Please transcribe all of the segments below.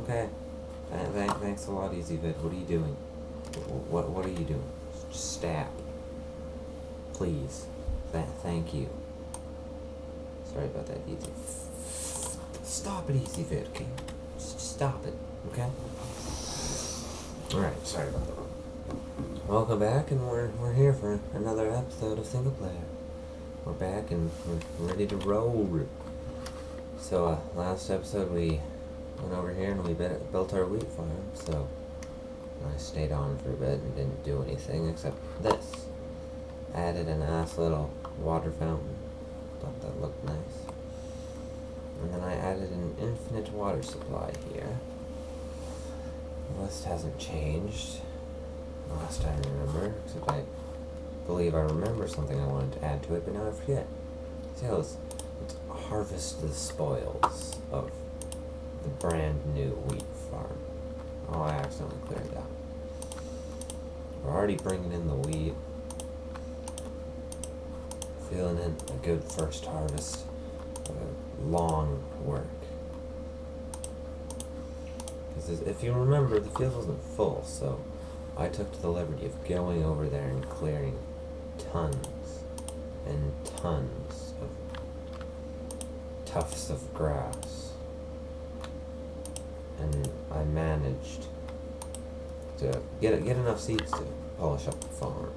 Okay. Thanks a lot, EasyVid. What are you doing? What are you doing? Just stab. Please. Thank you. Sorry about that, Easy. Stop it, EasyVid, okay? Just stop it, okay? Alright, sorry about that. Welcome back, and we're here for another episode of Singleplayer. We're back and we're ready to roll. So, last episode we went over here and we built our wheat farm, so I stayed on for a bit and didn't do anything except this. Added a nice little water fountain. Thought that looked nice. And then I added an infinite water supply here. The list hasn't changed last I remember, except I believe I remember something I wanted to add to it, but now I forget. So let's harvest the spoils of the brand new wheat farm. Oh, I accidentally cleared it out. We're already bringing in the wheat. Feeling it, a good first harvest of a long work. Because if you remember, the field wasn't full, so I took the liberty of going over there and clearing tons and tons of tufts of grass. And I managed to get enough seeds to polish up the farm.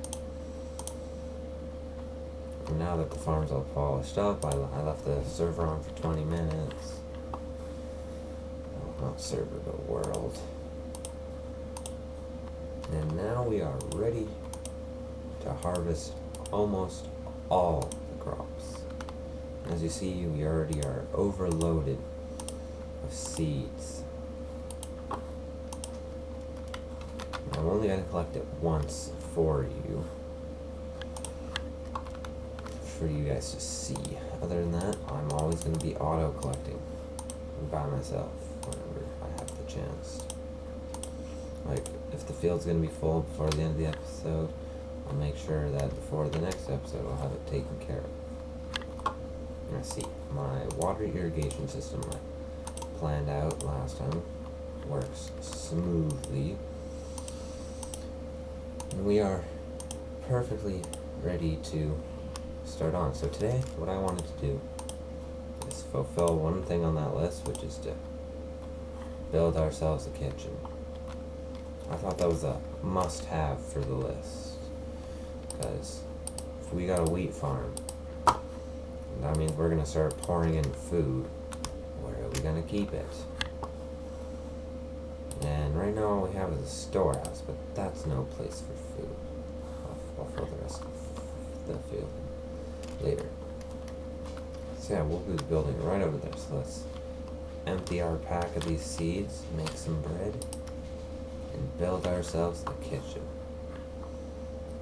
And now that the farm's all polished up, I left the server on for 20 minutes. Well, not server, but world. And now we are ready to harvest almost all the crops. As you see, we already are overloaded with seeds. I'm only going to collect it once for you guys to see. Other than that, I'm always going to be auto-collecting by myself whenever I have the chance. Like, if the field's going to be full before the end of the episode, I'll make sure that before the next episode I'll have it taken care of. Now see, my water irrigation system I planned out last time works smoothly. And we are perfectly ready to start on. So today, what I wanted to do is fulfill one thing on that list, which is to build ourselves a kitchen. I thought that was a must-have for the list, because if we got a wheat farm, that means we're going to start pouring in food. Where are we going to keep it? And right now all we have is a storehouse, but that's no place for food. I'll fill the rest of the field later. So yeah, we'll be building right over there. So let's empty our pack of these seeds, make some bread, and build ourselves a kitchen.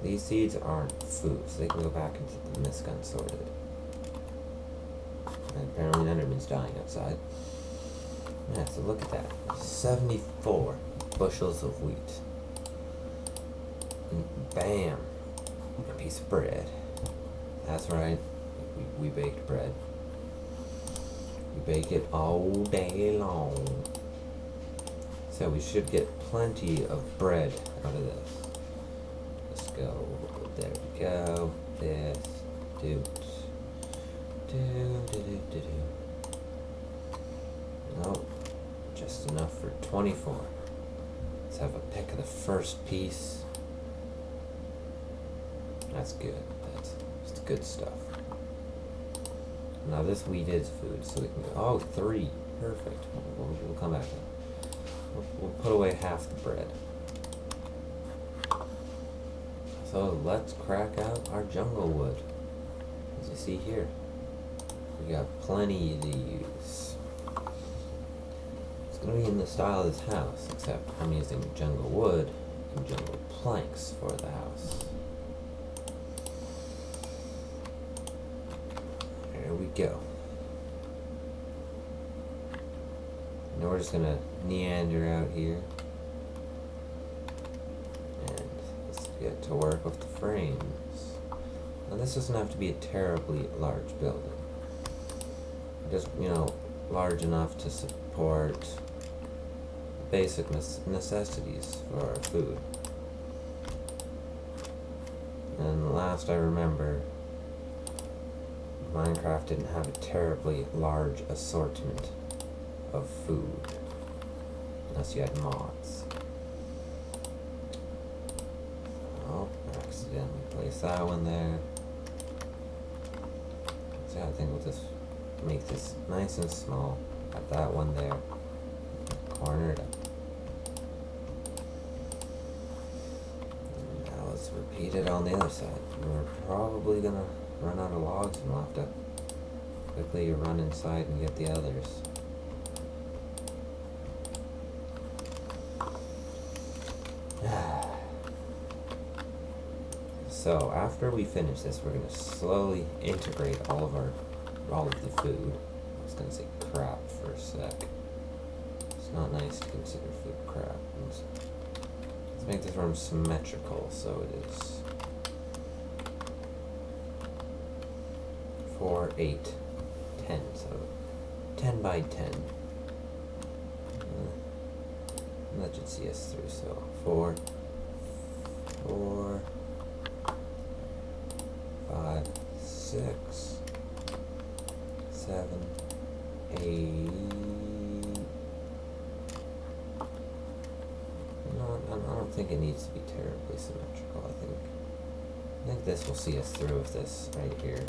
These seeds aren't food, so they can go back into the misc unsorted. And apparently Enderman's dying outside. Yeah, so look at that. 74 bushels of wheat. And bam! A piece of bread. That's right, we baked bread. We bake it all day long. So we should get plenty of bread out of this. Let's go. There we go. This. Do. Nope. Just enough for 24. Let's have a pick of the first piece. That's good. That's good stuff. Now this wheat is food, so we can go. Oh, 3. Perfect. We'll come back to that. We'll put away half the bread. So let's crack out our jungle wood. As you see here, we got plenty to use. It's going to be in the style of this house, except I'm using jungle wood and jungle planks for the house. There we go. Now we're just going to meander out here. And let's get to work with the frames. Now this doesn't have to be a terribly large building. Just, large enough to support basic necessities for our food. And last I remember, Minecraft didn't have a terribly large assortment of food, unless you had mods. Oh, I accidentally placed that one there. So I think we'll just make this nice and small. Got that one there. Corner it up. And now let's repeat it on the other side. We're probably gonna run out of logs and we'll have to quickly run inside and get the others. So after we finish this, we're gonna slowly integrate all of the food. I was gonna say crap for a sec. It's not nice to consider food crap. Let's make this room symmetrical so it is 4, 8, 10. So 10 by 10. And that should see us through. So 4, 5, 6, 7, 8. No, I don't think it needs to be terribly symmetrical. I think this will see us through with this right here.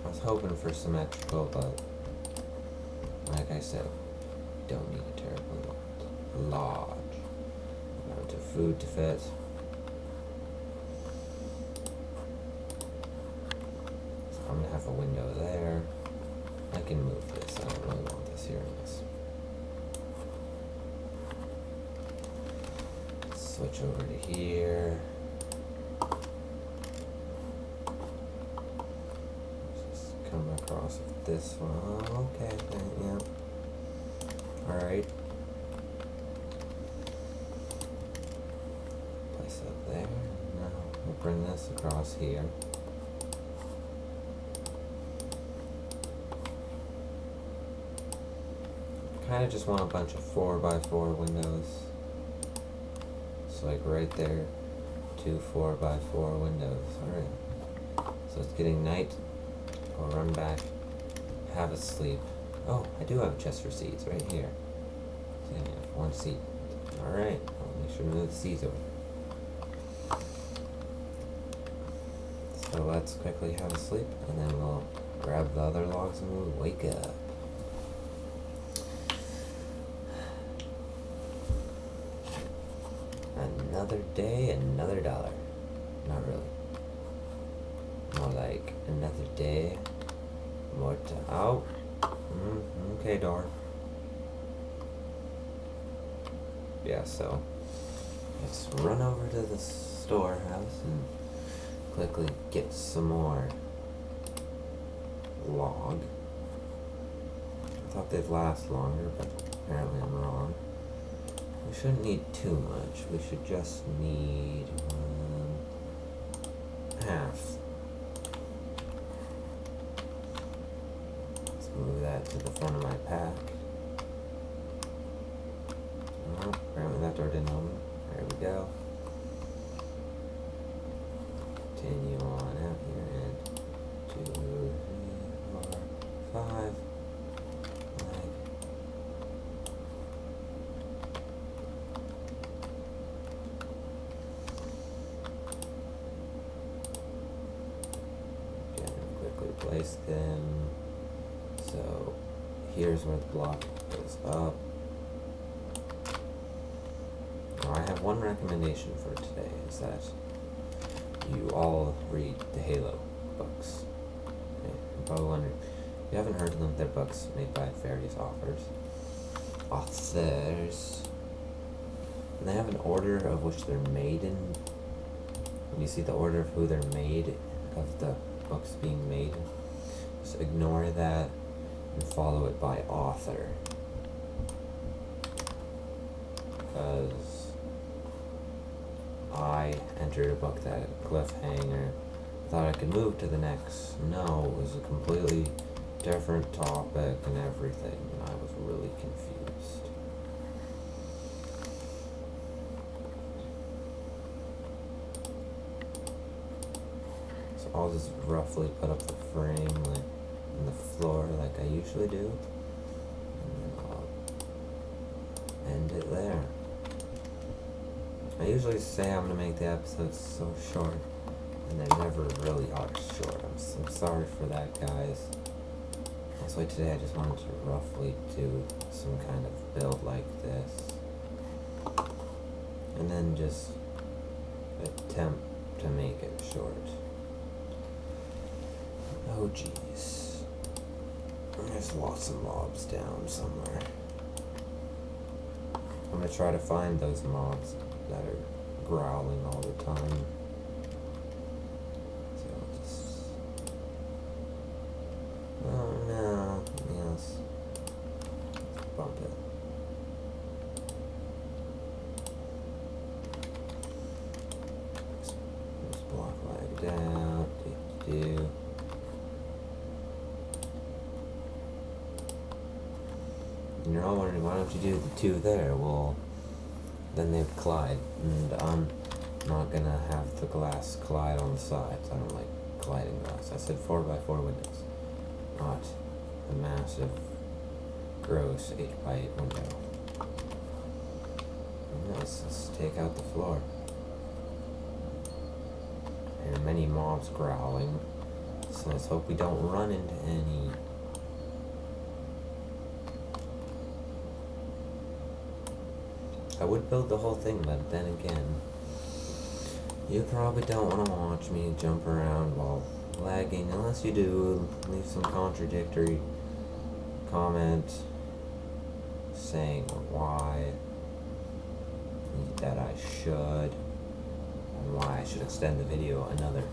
I was hoping for symmetrical, but like I said, you don't need a terribly large amount of food to fit. So I'm gonna have a window there. I can move this. I don't really want this here in this. Switch over to here. Just come across with this one. Okay, yeah. Alright. Place up there. Now we'll bring this across here. Kind of just want a bunch of 4x4 windows. So like right there, 2 4x4 windows. Alright. So it's getting night. I'll run back, have a sleep. Oh, I do have a chest for seeds right here. So I have 1 seed. Alright, I'll make sure to move the seeds over. So let's quickly have a sleep and then we'll grab the other logs and we'll wake up. Another day, another dollar. Not really. More like another day, more to oh. Okay, door. Yeah, so let's run over to the storehouse and quickly get some more log. I thought they'd last longer, but apparently I'm wrong. We shouldn't need too much. We should just need half. Let's move that to the front of my pack. Oh, apparently that door didn't open. There we go. Continue on out here and 2, 3, 4, 5. Place them. So here's where the block goes up. Now I have one recommendation for today, is that you all read the Halo books. Okay? You're probably wondering, if you haven't heard of them, they're books made by various authors. And they have an order of which they're made in. When you see the order of who they're made, of the books being made, just ignore that and follow it by author, because I entered a book that cliffhanger, thought I could move to the next. No, it was a completely different topic and everything, and I was really confused. So I'll just roughly put up the frame like in the floor like I usually do, and then I'll end it there. I usually say I'm gonna make the episodes so short, and they never really are short. I'm so sorry for that, guys. That's why today I just wanted to roughly do some kind of build like this, and then just attempt to make it short. Oh jeez. There's lots of mobs down somewhere. I'm gonna try to find those mobs that are growling all the time. So I'll just... Oh no, yes. Bump it. Just block lagged out. Do. And you're all wondering, why don't you do the two there? Well, then they'd collide, and I'm not gonna have the glass collide on the sides. I don't like colliding glass. I said 4x4 windows, not a massive, gross 8x8 window. And let's take out the floor. There are many mobs growling, so let's hope we don't run into any. I would build the whole thing, but then again, you probably don't want to watch me jump around while lagging. Unless you do, leave some contradictory comment saying why that I should, and why I should extend the video another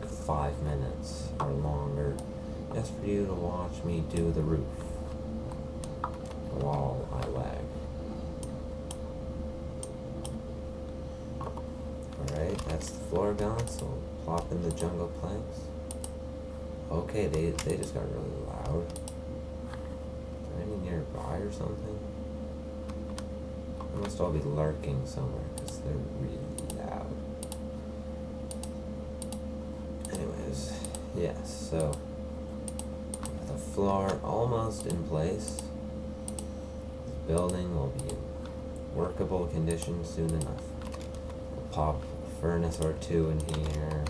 like 5 minutes or longer, just for you to watch me do the roof while I lag. Alright, that's the floor gone, so plop in the jungle planks. Okay, they just got really loud. Is there any nearby or something? They must all be lurking somewhere, because they're really loud. Anyways, yes, so the floor almost in place. This building will be in workable condition soon enough. We'll pop a furnace or two in here,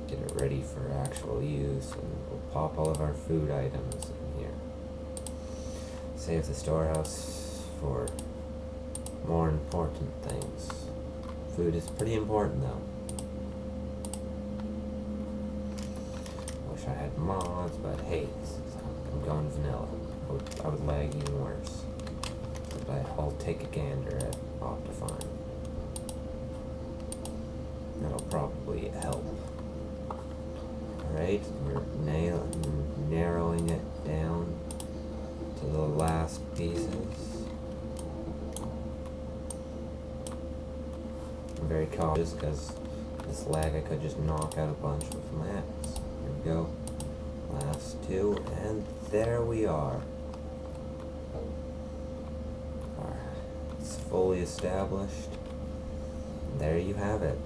get it ready for actual use, and we'll pop all of our food items in here. Save the storehouse for more important things. Food is pretty important though. Wish I had mods, but hey, I'm going vanilla. I would lag even worse. But I'll take a gander at Optifine. That'll probably help. Alright, we're narrowing it down to the last pieces. I'm very cautious because this lag I could just knock out a bunch with my axe. Here we go. Last two, and there we are. It's fully established. And there you have it.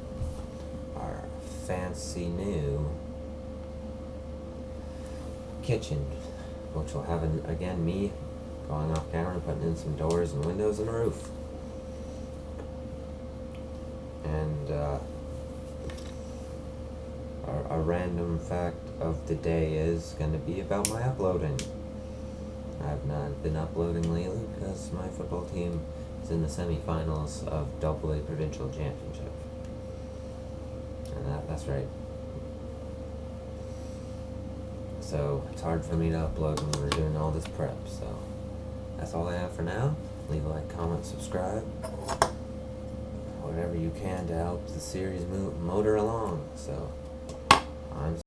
Our fancy new kitchen, which will have, again, me going off camera and putting in some doors and windows and a roof. And a random fact of the day is going to be about my uploading. I've not been uploading lately because my football team is in the semifinals of AA Provincial Championship. And that's right. So it's hard for me to upload when we're doing all this prep, so that's all I have for now. Leave a like, comment, subscribe, whatever you can to help the series motor along. So I'm